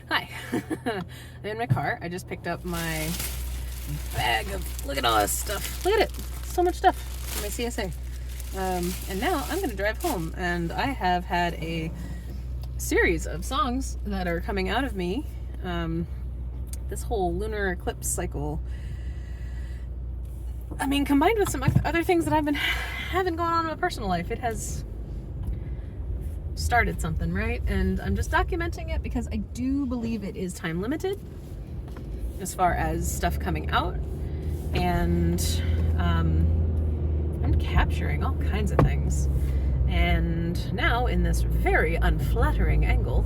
Hi. I'm in my car. I just picked up my bag of, look at all this stuff. Look at it. So much stuff in my CSA. And now I'm going to drive home. And I have had a series of songs that are coming out of me. This whole lunar eclipse cycle. I mean, combined with some other things that I've been having going on in my personal life, it has started something, right? And I'm just documenting it because I do believe it is time limited as far as stuff coming out. And I'm capturing all kinds of things. And now, in this very unflattering angle,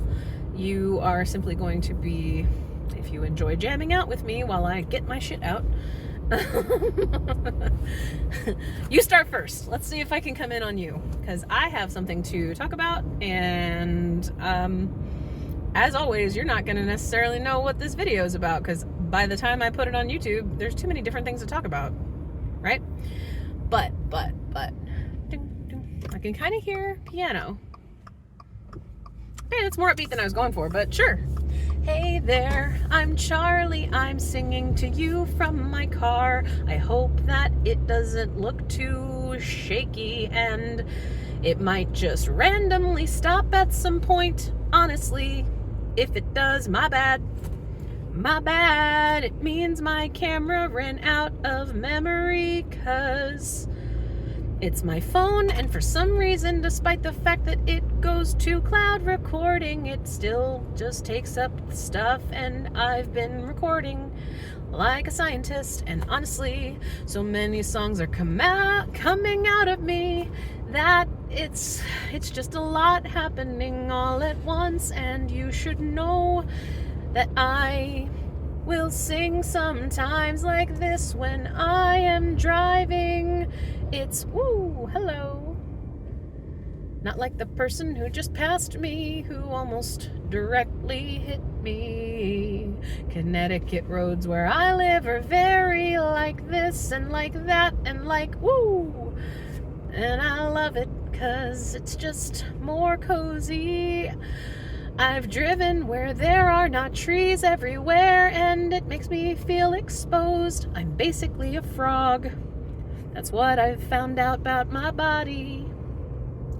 you are simply going to be, if you enjoy jamming out with me while I get my shit out, you start first. Let's see if I can come in on you, because I have something to talk about, and as always, you're not going to necessarily know what this video is about, because by the time I put it on YouTube, there's too many different things to talk about, right? But I can kind of hear piano. Hey, that's more upbeat than I was going for, but sure. Hey there, I'm Charlie, I'm singing to you from my car. I hope that it doesn't look too shaky, and it might just randomly stop at some point. Honestly, if it does, my bad. My bad, it means my camera ran out of memory, 'cause it's my phone, and for some reason, despite the fact that it goes to cloud recording, it still just takes up the stuff, and I've been recording like a scientist, and honestly, so many songs are coming out of me that it's just a lot happening all at once, and you should know that I will sing sometimes like this when I am driving. It's, woo, hello. Not like the person who just passed me, who almost directly hit me. Connecticut roads where I live are very like this and like that and like, woo. And I love it, 'cause it's just more cozy. I've driven where there are not trees everywhere, and it makes me feel exposed. I'm basically a frog. That's what I've found out about my body.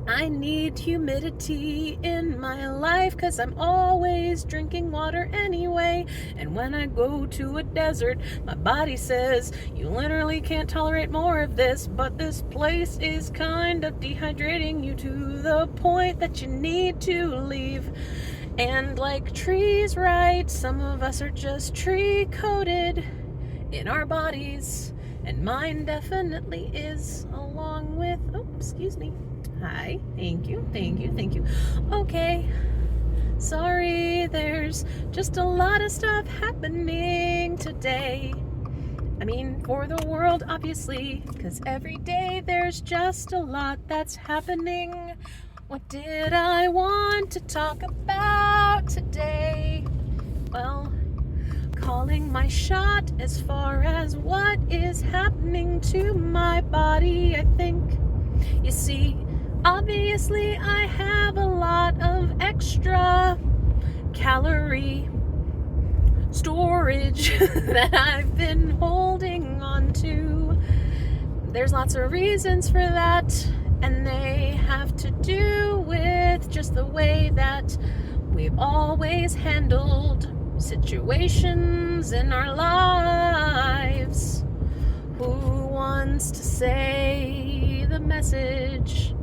I need humidity in my life, 'cause I'm always drinking water anyway. And when I go to a desert, my body says, you literally can't tolerate more of this, but this place is kind of dehydrating you to the point that you need to leave. And like trees, right, some of us are just tree-coated in our bodies. And mine definitely is, along with, oh, excuse me. Hi, thank you. Okay, sorry, there's just a lot of stuff happening today. I mean, for the world, obviously, because every day there's just a lot that's happening. What did I want to talk about today? Well, calling my shot as far as what is happening to my body, I think. You see, obviously I have a lot of extra calorie storage that I've been holding on to. There's lots of reasons for that, and they have to do with just the way that we've always handled situations in our lives. Who wants to say the message?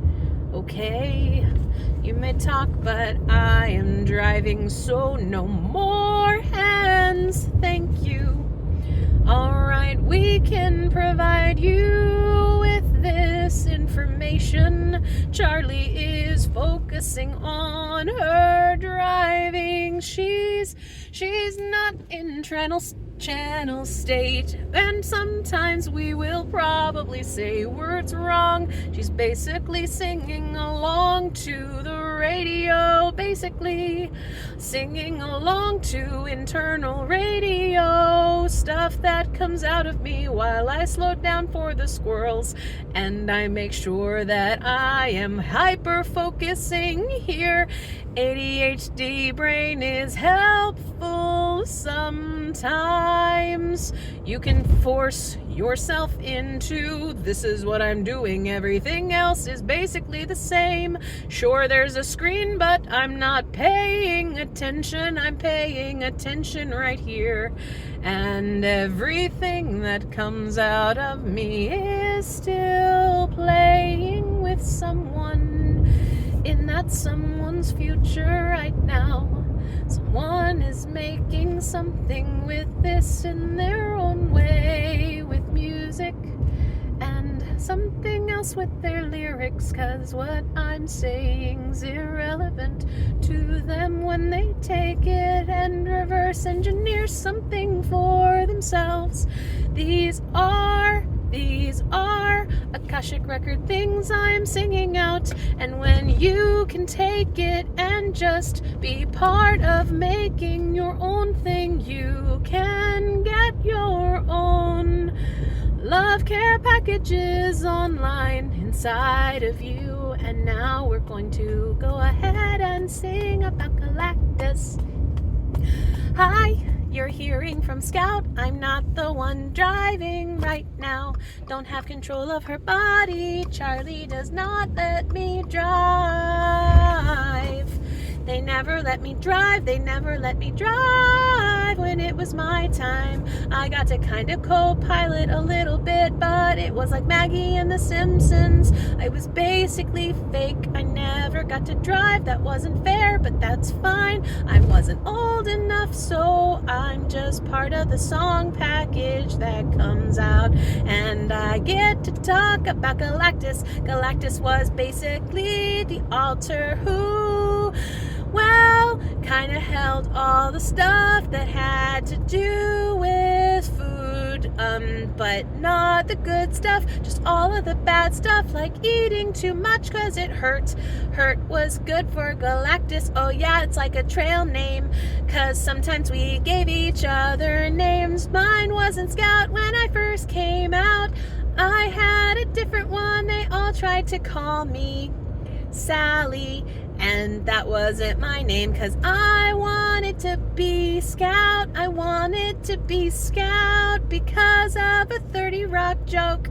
Okay, you may talk, but I am driving, so no more hands, thank you. Alright, we can provide you with this information. Charlie is focusing on her driving. She's not in channel state, and sometimes we will probably say words wrong. She's basically singing along to the radio basically singing along to internal radio stuff that comes out of me while I slow down for the squirrels, and I make sure that I am hyper-focusing here. ADHD brain is helpful sometimes. You can force yourself into, this is what I'm doing, everything else is basically the same. Sure, there's a screen, but I'm not paying attention. I'm paying attention right here, and everything that comes out of me is still playing with someone in that someone's future right now. Someone is making something with this in their own way, with music and something else with their lyrics, 'cause what I'm saying's irrelevant to them when they take it and reverse engineer something for themselves. These are Akashic record things I'm singing out, and when you can take it and just be part of making your own thing, you can get your own love care packages online inside of you. And now we're going to go ahead and sing about Galactus. Hi, you're hearing from Scout. I'm not the one driving right now. Don't have control of her body. Charlie does not let me drive. They never let me drive. They never let me drive when it was my time. I got to kind of co-pilot a little bit, but it was like Maggie and the Simpsons. I was basically fake. I never got to drive. That wasn't fair, but that's fine. I wasn't old enough, so I'm just part of the song package that comes out. And I get to talk about Galactus. Galactus was basically the alter who, well, kind of held all the stuff that had to do with food, but not the good stuff, just all of the bad stuff, like eating too much because it hurt. Hurt was good for Galactus. Oh yeah, it's like a trail name, because sometimes we gave each other names. Mine wasn't Scout when I first came out. I had a different one. They all tried to call me Sally, and that wasn't my name, because I wanted to be Scout. I wanted to be Scout because of a 30 Rock joke,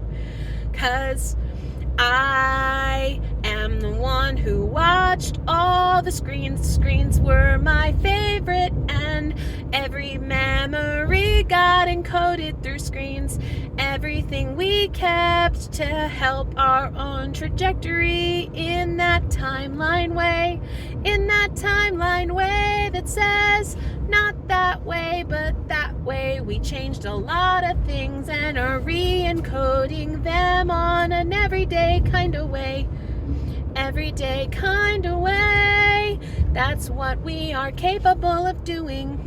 because I am the one who watched all the screens. Screens were my favorite, and every memory got encoded through screens. Everything we kept to help our own trajectory in that timeline way. In that timeline way that says not that way, but that way. We changed a lot of things and are re-encoding them on an everyday kind of way. Everyday kind of way. That's what we are capable of doing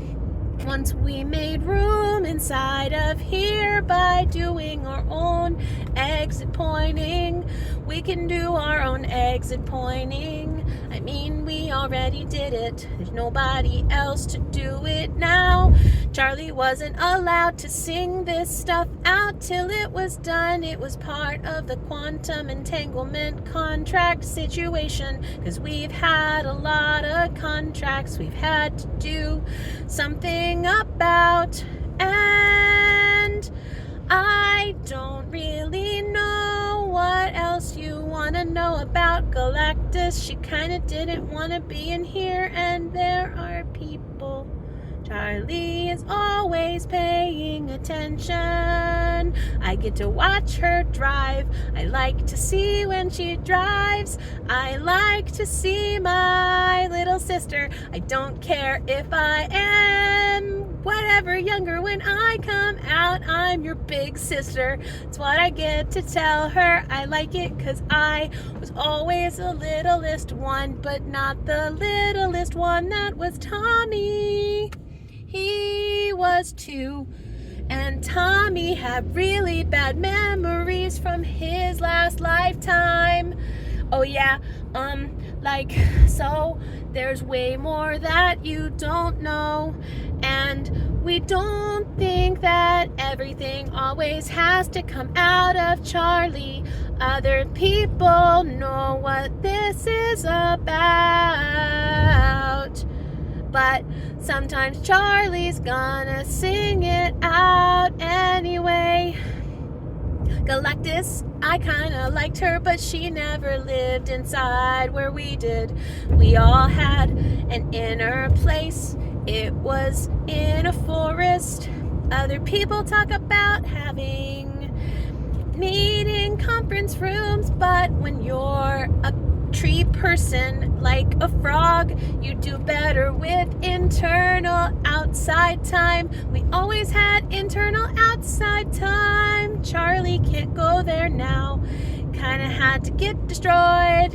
once we made room inside of here by doing our own exit pointing. We can do our own exit pointing. I mean, we already did it. There's nobody else to do it now. Charlie wasn't allowed to sing this stuff out till it was done. It was part of the quantum entanglement contract situation, because we've had a lot of contracts we've had to do something about, and I don't really know what else you want to know about Galactus. She kind of didn't want to be in here, and there are people. Charlie is always paying attention. I get to watch her drive. I like to see when she drives. I like to see my little sister. I don't care if I am whatever younger. When I come out, I'm your big sister. It's what I get to tell her. I like it because I was always the littlest one, but not the littlest one. That was Tommy. He was 2, and Tommy had really bad memories from his last lifetime. Oh yeah, Like, so there's way more that you don't know, and we don't think that everything always has to come out of Charlie. Other people know what this is about, but sometimes Charlie's gonna sing it out anyway. Galactus, I kinda liked her, but she never lived inside where we did. We all had an inner place. It was in a forest. Other people talk about having meeting conference rooms, but when you're a tree person like a frog, you do better with internal outside time. We always had internal outside time. Charlie can't go there now. Kinda had to get destroyed.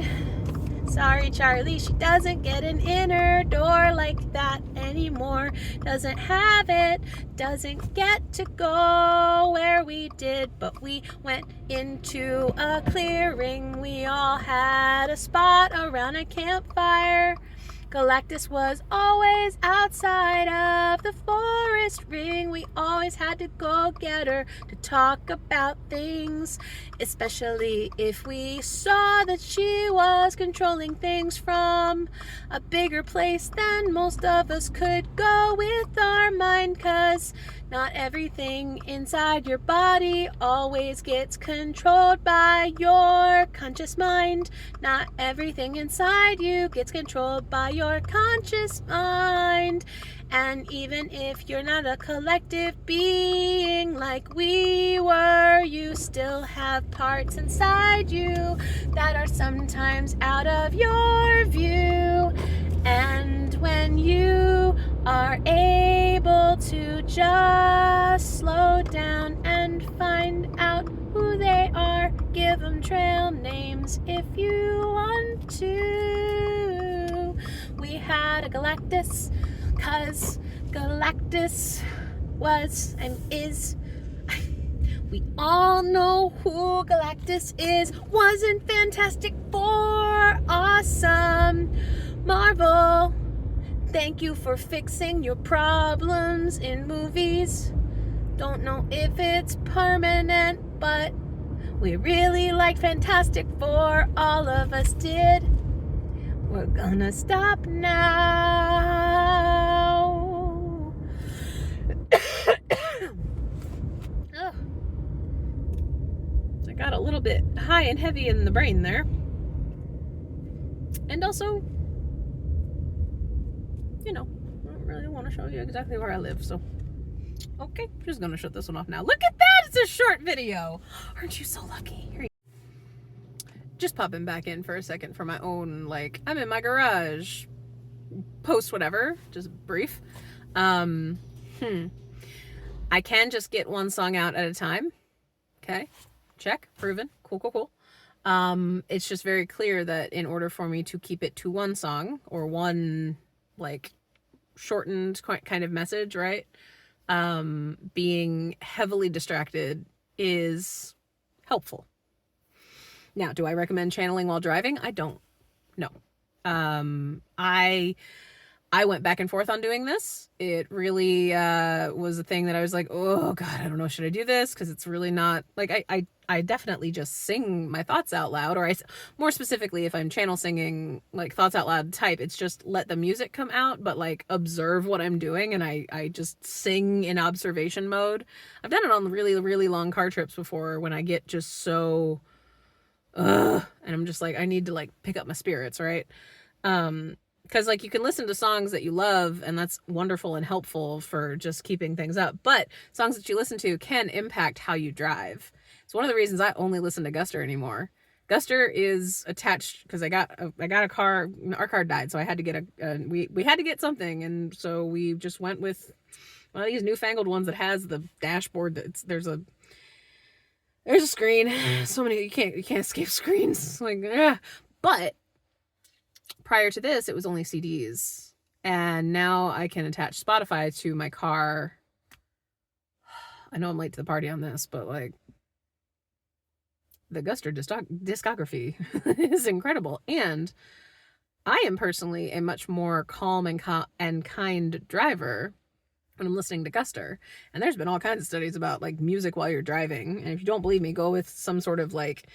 Sorry, Charlie, she doesn't get an inner door like that anymore. Doesn't have it, doesn't get to go where we did, but we went into a clearing. We all had a spot around a campfire. Galactus was always outside of the forest ring. We always had to go get her to talk about things, especially if we saw that she was controlling things from a bigger place than most of us could go with our mind, 'cause not everything inside your body always gets controlled by your conscious mind. Not everything inside you gets controlled by your conscious mind. And even if you're not a collective being like we were, you still have parts inside you that are sometimes out of your view. And when you are able to just slow down and find out who they are, give them trail names if you want to. We had a Galactus, 'cause Galactus was and is. We all know who Galactus is. Wasn't Fantastic Four awesome? Marvel, thank you for fixing your problems in movies. Don't know if it's permanent, but we really liked Fantastic Four. All of us did. We're gonna stop now. Oh, I got a little bit high and heavy in the brain there. And also, you know, I don't really want to show you exactly where I live, so okay, just gonna shut this one off now. Look at that, it's a short video. Aren't you so lucky? Here you go. Just popping back in for a second for my own, like, I'm in my garage post whatever, just brief. I can just get one song out at a time. Okay, check, proven, cool. It's just very clear that in order for me to keep it to one song or one, like, shortened kind of message, right? Being heavily distracted is helpful. Now, do I recommend channeling while driving? I don't. No. I went back and forth on doing this. It really was a thing that I was like, oh God, I don't know, should I do this? Because it's really not, like, I definitely just sing my thoughts out loud, or more specifically, if I'm channel singing, like, thoughts out loud type, it's just let the music come out, but, like, observe what I'm doing, and I just sing in observation mode. I've done it on really, really long car trips before when I get just so, and I'm just like, I need to, like, pick up my spirits, right? Because, like, you can listen to songs that you love, and that's wonderful and helpful for just keeping things up. But songs that you listen to can impact how you drive. It's one of the reasons I only listen to Guster anymore. Guster is attached because I got a car. Our car died, so I had to get we had to get something, and so we just went with one of these newfangled ones that has the dashboard. There's a screen. So many, you can't escape screens. Like, but prior to this, it was only CDs, and now I can attach Spotify to my car. I know I'm late to the party on this, but, like, the Guster discography is incredible, and I am personally a much more calm and kind driver when I'm listening to Guster. And there's been all kinds of studies about like music while you're driving. And if you don't believe me, go with some sort of like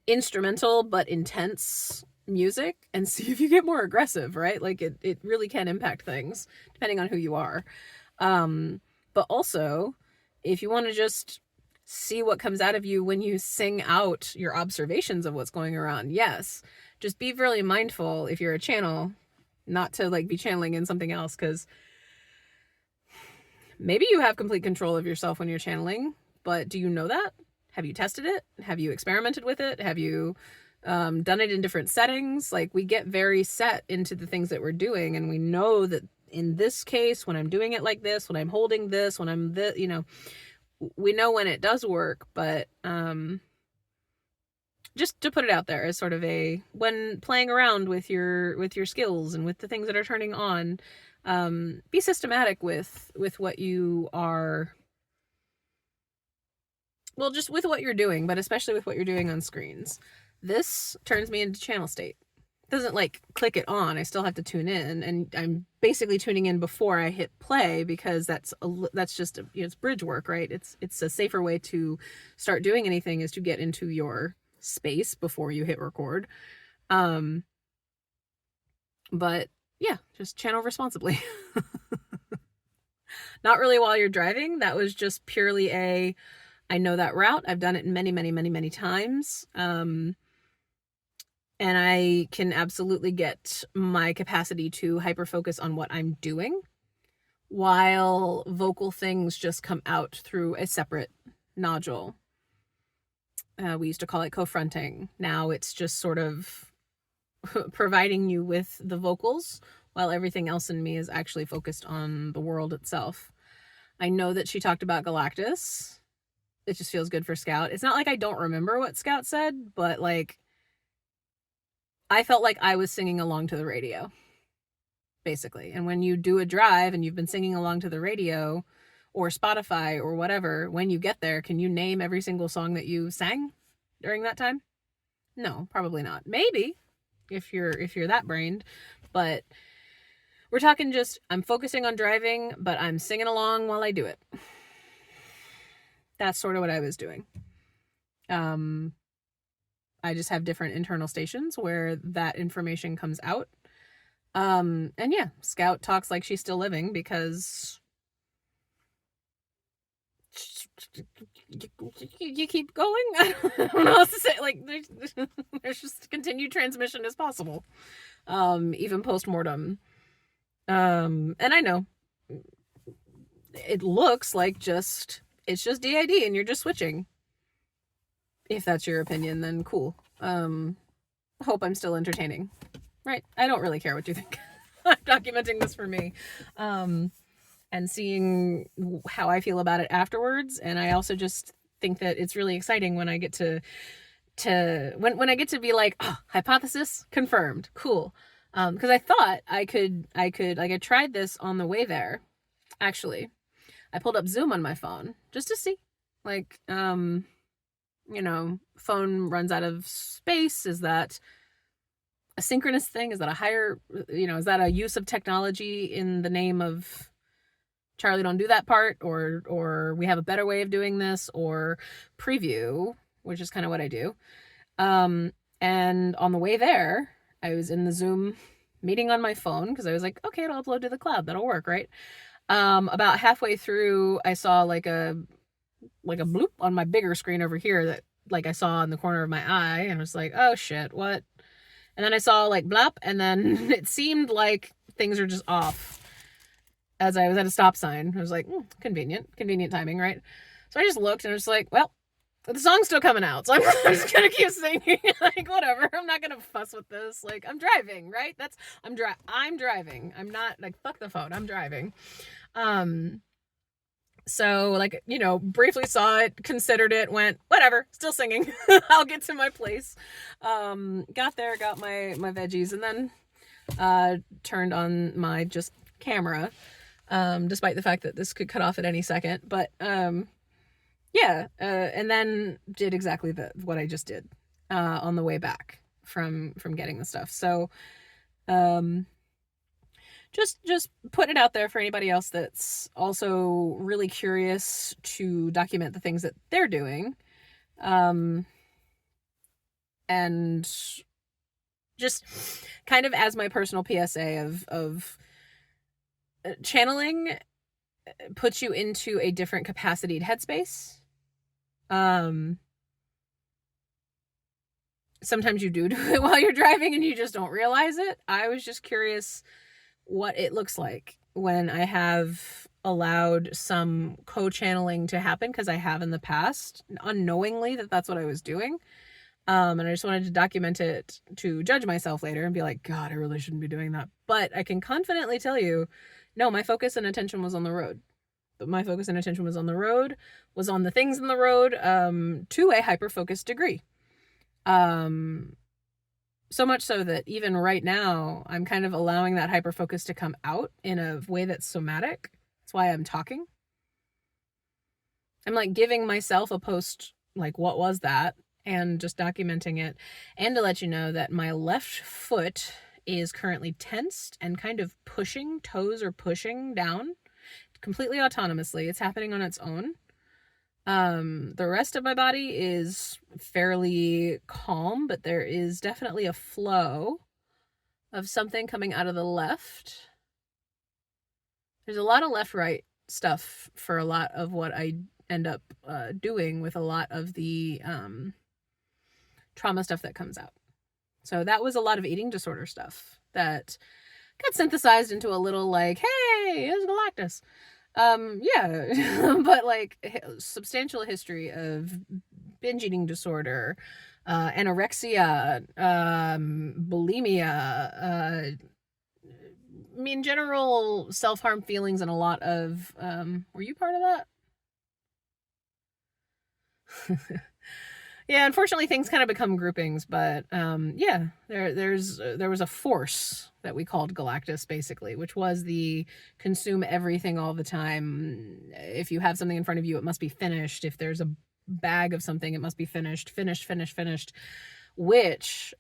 instrumental but intense music and see if you get more aggressive, right? Like it really can impact things depending on who you are. But also, if you want to just see what comes out of you when you sing out your observations of what's going around, yes, just be really mindful if you're a channel not to like be channeling in something else, because maybe you have complete control of yourself when you're channeling, but do you know that? Have you tested it? Have you experimented with it? Have you done it in different settings? Like, we get very set into the things that we're doing, and we know that in this case, when I'm doing it like this, when I'm holding this, when I'm this, we know when it does work, but just to put it out there as sort of when playing around with your skills and with the things that are turning on, be systematic with what you are, well, just with what you're doing, but especially with what you're doing on screens. This turns me into channel state. It doesn't like click it on. I still have to tune in, and I'm basically tuning in before I hit play, because that's just it's bridge work, right? It's a safer way to start doing anything, is to get into your space before you hit record. But yeah, just channel responsibly. Not really while you're driving. That was just purely I know that route. I've done it many, many, many, many times. And I can absolutely get my capacity to hyper-focus on what I'm doing, while vocal things just come out through a separate nodule. We used to call it co-fronting. Now it's just sort of providing you with the vocals while everything else in me is actually focused on the world itself. I know that she talked about Galactus. It just feels good for Scout. It's not like I don't remember what Scout said, but like, I felt like I was singing along to the radio, basically. And when you do a drive and you've been singing along to the radio or Spotify or whatever, when you get there, can you name every single song that you sang during that time? No, probably not. Maybe if you're that brained, but we're talking just, I'm focusing on driving, but I'm singing along while I do it. That's sort of what I was doing. I just have different internal stations where that information comes out. And yeah, Scout talks like she's still living, because you keep going. I don't know what else to say. Like, there's just continued transmission as possible, even post-mortem. And I know it looks like it's just DID and you're just switching. If that's your opinion, then cool. Hope I'm still entertaining. Right? I don't really care what you think. I'm documenting this for me. And seeing how I feel about it afterwards. And I also just think that it's really exciting when I get to when I get to be like, oh, hypothesis confirmed. Cool. Because I thought I could like, I tried this on the way there. Actually, I pulled up Zoom on my phone just to see, like, phone runs out of space. Is that a synchronous thing? Is that a higher, is that a use of technology in the name of Charlie, don't do that part, or we have a better way of doing this, or preview, which is kind of what I do. And on the way there, I was in the Zoom meeting on my phone, because I was like, okay, it'll upload to the cloud. That'll work, right? About halfway through, I saw like a bloop on my bigger screen over here that like I saw in the corner of my eye, and I was like, oh shit, what? And then I saw like blop, and then it seemed like things are just off as I was at a stop sign. I was like, convenient timing, right? So I just looked and I was like, well, the song's still coming out, so I'm just gonna keep singing. Like, whatever, I'm not gonna fuss with this. Like, I'm driving, right? I'm driving. I'm not like, fuck the phone, I'm driving. So like, briefly saw it, considered it, went, whatever, still singing. I'll get to my place. Got there, got my veggies, and then turned on my just camera, despite the fact that this could cut off at any second. But yeah, and then did exactly what I just did on the way back from getting the stuff. So Um, just put it out there for anybody else that's also really curious to document the things that they're doing. And just kind of as my personal PSA of channeling puts you into a different capacity headspace. Sometimes you do it while you're driving and you just don't realize it. I was just curious what it looks like when I have allowed some co-channeling to happen, because I have in the past, unknowingly, that's what I was doing. And I just wanted to document it to judge myself later and be like, God, I really shouldn't be doing that. But I can confidently tell you, no, my focus and attention was on the road. My focus and attention was on the road, was on the things in the road, to a hyper-focused degree. So much so that even right now, I'm kind of allowing that hyper-focus to come out in a way that's somatic. That's why I'm talking. I'm like giving myself a post, like, what was that? And just documenting it. And to let you know that my left foot is currently tensed and kind of pushing, toes are pushing down completely autonomously. It's happening on its own. The rest of my body is fairly calm, but there is definitely a flow of something coming out of the left. There's a lot of left-right stuff for a lot of what I end up doing with a lot of the trauma stuff that comes out. So that was a lot of eating disorder stuff that got synthesized into a little like, hey, it's Galactus. Yeah, but like substantial history of binge eating disorder, anorexia, bulimia, I mean, general self-harm feelings, and a lot of, were you part of that? Yeah, unfortunately things kind of become groupings, but yeah, there was a force that we called Galactus, basically, which was the consume everything all the time. If you have something in front of you, it must be finished. If there's a bag of something, it must be finished, which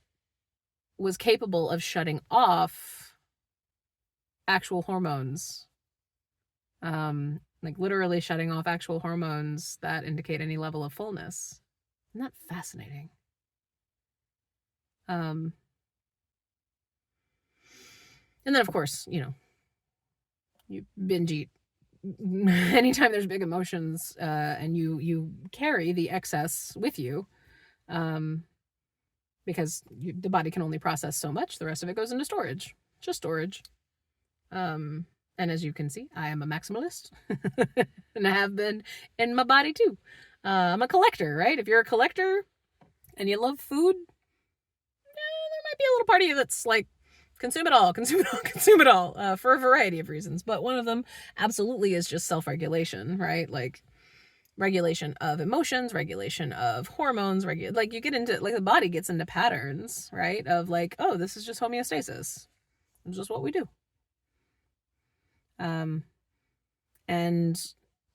was capable of shutting off actual hormones. Like literally shutting off actual hormones that indicate any level of fullness. Isn't that fascinating? And then of course, you binge eat anytime there's big emotions, and you carry the excess with you, because the body can only process so much. The rest of it goes into storage, just storage. And as you can see, I am a maximalist and I have been in my body too. I'm a collector, right? If you're a collector and you love food, there might be a little part of you that's like, consume it all, for a variety of reasons. But one of them absolutely is just self-regulation, right? Like regulation of emotions, regulation of hormones, like you get into, like the body gets into patterns, right? Of like, oh, this is just homeostasis. It's just what we do. And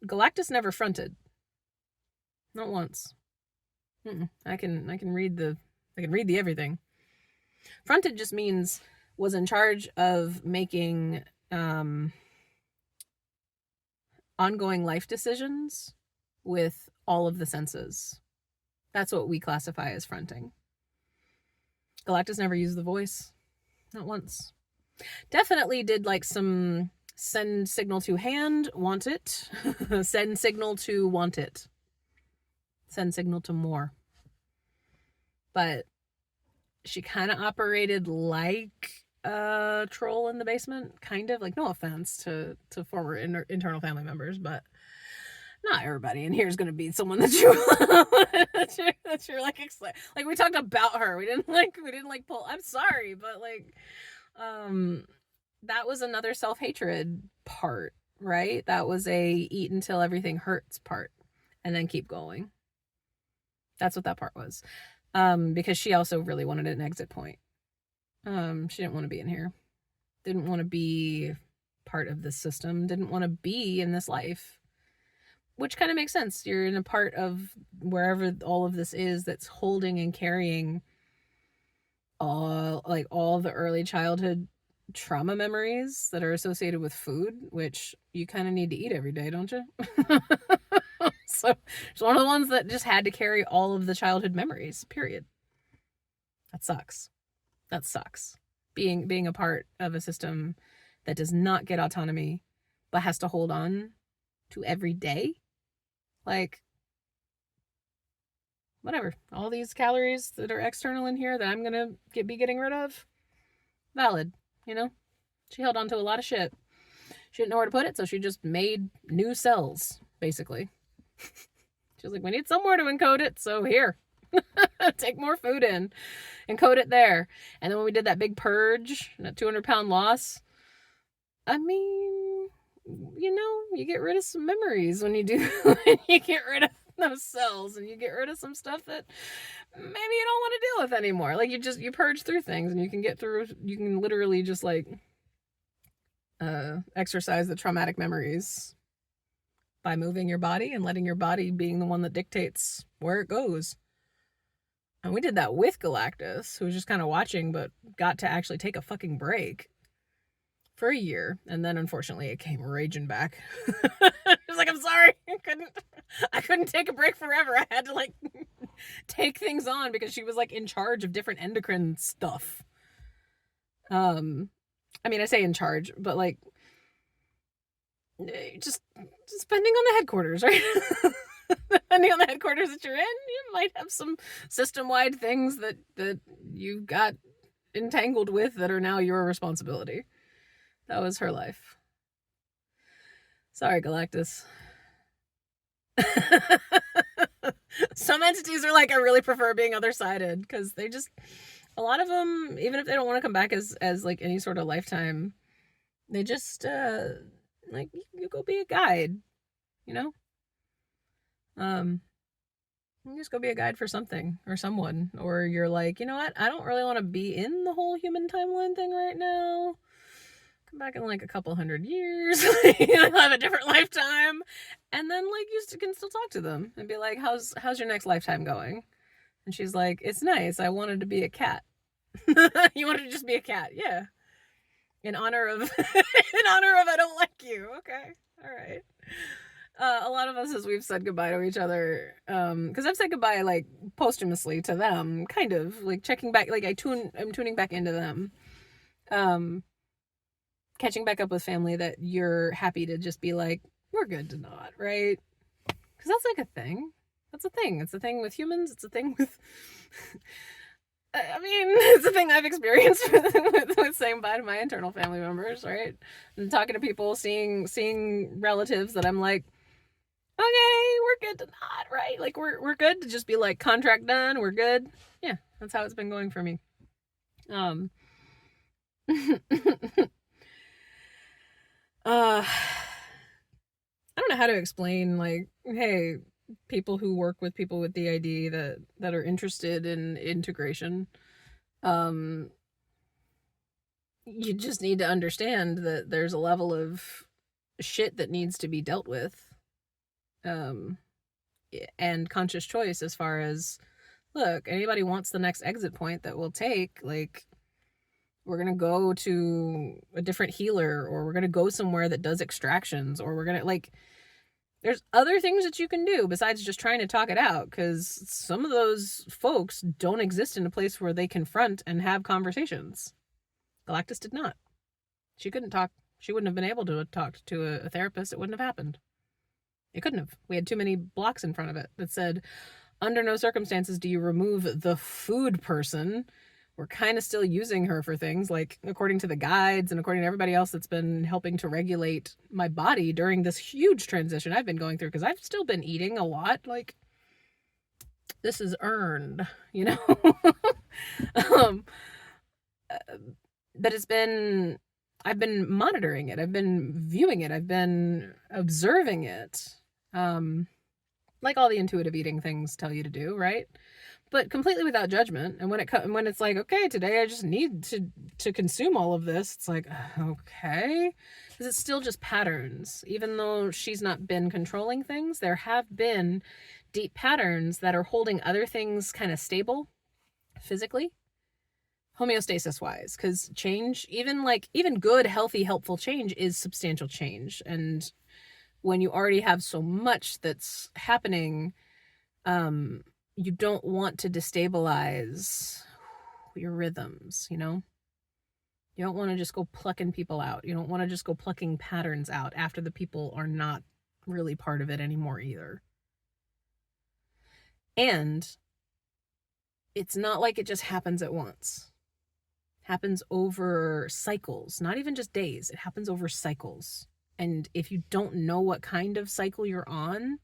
Galactus never fronted. Not once. I can read the everything. Fronted just means was in charge of making ongoing life decisions with all of the senses. That's what we classify as fronting. Galactus never used the voice. Not once. Definitely did like some send signal to hand, want it. Send signal to want it. Send signal to more. But she kind of operated like a troll in the basement, kind of. Like, no offense to former internal family members, but not everybody in here is going to be someone that you that you're like excited. Like, we talked about her. We didn't like pull. I'm sorry, but like, that was another self-hatred part, right? That was a eat until everything hurts part, and then keep going. That's what that part was. Because she also really wanted an exit point. She didn't want to be in here. Didn't want to be part of this system. Didn't want to be in this life. Which kind of makes sense. You're in a part of wherever all of this is that's holding and carrying all the early childhood trauma memories that are associated with food, which you kind of need to eat every day, don't you? So it's one of the ones that just had to carry all of the childhood memories, period. That sucks. That sucks. Being a part of a system that does not get autonomy but has to hold on to every day. Like, whatever. All these calories that are external in here that I'm gonna be getting rid of, valid, you know? She held on to a lot of shit. She didn't know where to put it, so she just made new cells, basically. She was like, we need somewhere to encode it, so here. Take more food in. Encode it there. And then when we did that big purge, that 200-pound loss, I mean, you know, you get rid of some memories when you do, when you get rid of those cells, and you get rid of some stuff that maybe you don't want to deal with anymore. Like, you purge through things, and you can literally just like exercise the traumatic memories by moving your body and letting your body being the one that dictates where it goes. And we did that with Galactus, who was just kind of watching, but got to actually take a fucking break for a year. And then unfortunately it came raging back. I was like, I'm sorry. I couldn't take a break forever. I had to like take things on because she was like in charge of different endocrine stuff. I mean, I say in charge, but like just depending on the headquarters, right? Depending on the headquarters that you're in, you might have some system-wide things that you got entangled with that are now your responsibility. That was her life. Sorry, Galactus. Some entities are like, I really prefer being other-sided, because they just, a lot of them, even if they don't want to come back as like any sort of lifetime, they just like, you go be a guide, you know? You just go be a guide for something or someone, or you're like, you know what, I don't really want to be in the whole human timeline thing right now. Come back in like a couple 100 years. I'll have a different lifetime, and then like you can still talk to them and be like, how's your next lifetime going? And she's like, it's nice, I wanted to be a cat. You wanted to just be a cat? Yeah, in honor of I don't like you. Okay, all right. A lot of us, as we've said goodbye to each other, because I've said goodbye like posthumously to them, kind of like checking back, like I'm tuning back into them, catching back up with family that you're happy to just be like, we're good to not, right? Because that's like a thing. That's a thing. It's a thing with humans. It's a thing with. I mean, it's a thing I've experienced with saying bye to my internal family members, right? And talking to people, seeing relatives that I'm like, okay, we're good to not, right? Like, we're good to just be like, contract done, we're good. Yeah, that's how it's been going for me. I don't know how to explain, like, hey, people who work with people with DID that are interested in integration, you just need to understand that there's a level of shit that needs to be dealt with, and conscious choice as far as, look, anybody wants the next exit point that we'll take, like, we're going to go to a different healer, or we're going to go somewhere that does extractions, or we're going to, like, there's other things that you can do besides just trying to talk it out, because some of those folks don't exist in a place where they confront and have conversations. Galactus did not. She couldn't talk. She wouldn't have been able to talk to a therapist. It wouldn't have happened. It couldn't have. We had too many blocks in front of it that said, under no circumstances do you remove the food person. We're kind of still using her for things, like, according to the guides and according to everybody else that's been helping to regulate my body during this huge transition I've been going through, because I've still been eating a lot. Like, this is earned, you know? But I've been monitoring it. I've been viewing it. I've been observing it. Like all the intuitive eating things tell you to do, right? But completely without judgment. And when it's like, okay, today I just need to consume all of this, it's like, okay, because it's still just patterns. Even though she's not been controlling things, there have been deep patterns that are holding other things kind of stable physically. homeostasis wise, because change, even good, healthy, helpful change is substantial change. And when you already have so much that's happening, you don't want to destabilize your rhythms, you know? You don't want to just go plucking people out. You don't want to just go plucking patterns out after the people are not really part of it anymore either. And it's not like it just happens at once. It happens over cycles, not even just days. It happens over cycles. And if you don't know what kind of cycle you're on,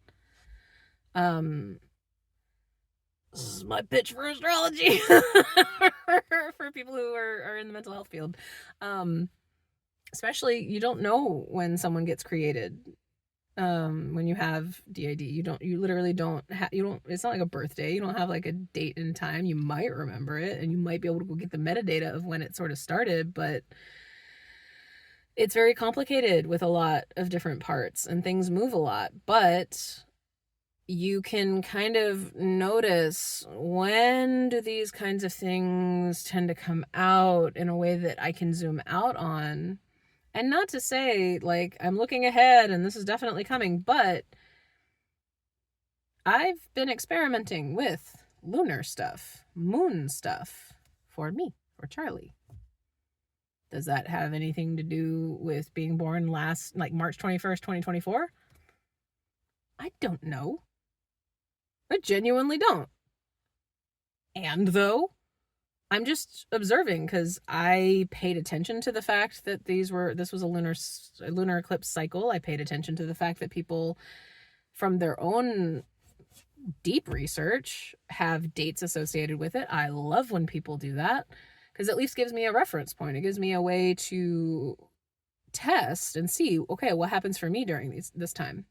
this is my pitch for astrology for people who are in the mental health field. Especially, you don't know when someone gets created. When you have DID, you literally don't have, it's not like a birthday. You don't have like a date and time. You might remember it and you might be able to go get the metadata of when it sort of started, but it's very complicated with a lot of different parts and things move a lot. But you can kind of notice, when do these kinds of things tend to come out in a way that I can zoom out on. And not to say, like, I'm looking ahead and this is definitely coming, but I've been experimenting with lunar stuff, moon stuff for me, for Charlie. Does that have anything to do with being born March 21st, 2024? I don't know. I genuinely don't. And though, I'm just observing because I paid attention to the fact that this was a lunar eclipse cycle. I paid attention to the fact that people from their own deep research have dates associated with it. I love when people do that because it at least gives me a reference point. It gives me a way to test and see, okay, what happens for me during this time.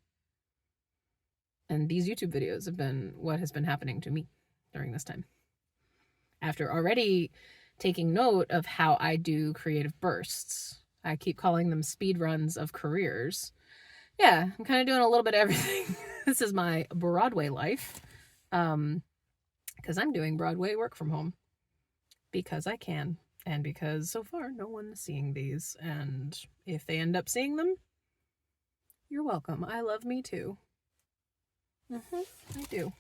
And these YouTube videos have been what has been happening to me during this time. After already taking note of how I do creative bursts. I keep calling them speed runs of careers. Yeah, I'm kind of doing a little bit of everything. This is my Broadway life. Because I'm doing Broadway work from home. Because I can. And because so far no one's seeing these. And if they end up seeing them, you're welcome. I love me too. I do.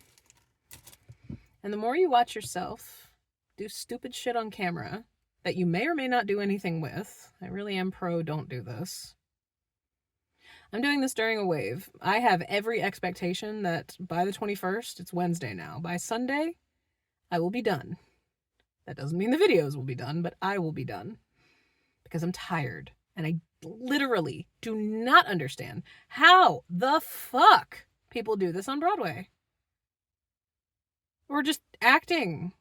And the more you watch yourself do stupid shit on camera that you may or may not do anything with, I really am pro don't do this. I'm doing this during a wave. I have every expectation that by the 21st, it's Wednesday now, by Sunday, I will be done. That doesn't mean the videos will be done, but I will be done. Because I'm tired. And I literally do not understand how the fuck people do this on Broadway. Or just acting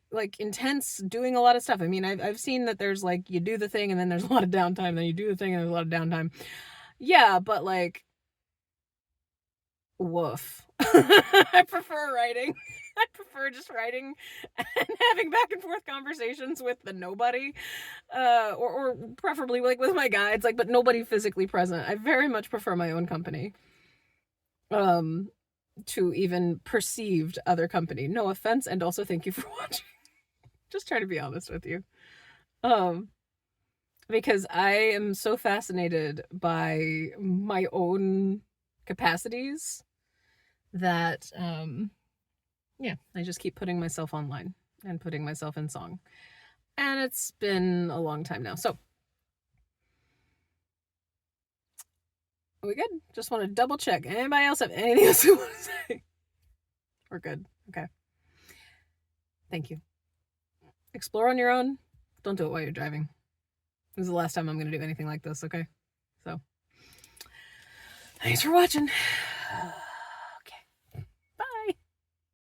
like intense, doing a lot of stuff. I mean, I've seen that there's like, you do the thing and then there's a lot of downtime, then you do the thing and there's a lot of downtime. Yeah, but like, woof. I prefer writing. I prefer just writing and having back and forth conversations with the nobody, or preferably like with my guides, like, but nobody physically present. I very much prefer my own company. To even perceived other company. No offense, and also thank you for watching. Just trying to be honest with you. Because I am so fascinated by my own capacities that, I just keep putting myself online and putting myself in song. And it's been a long time now. So, are we good? Just want to double check. Anybody else have anything else you want to say? We're good. Okay. Thank you. Explore on your own. Don't do it while you're driving. This is the last time I'm going to do anything like this, okay? So, thanks for watching.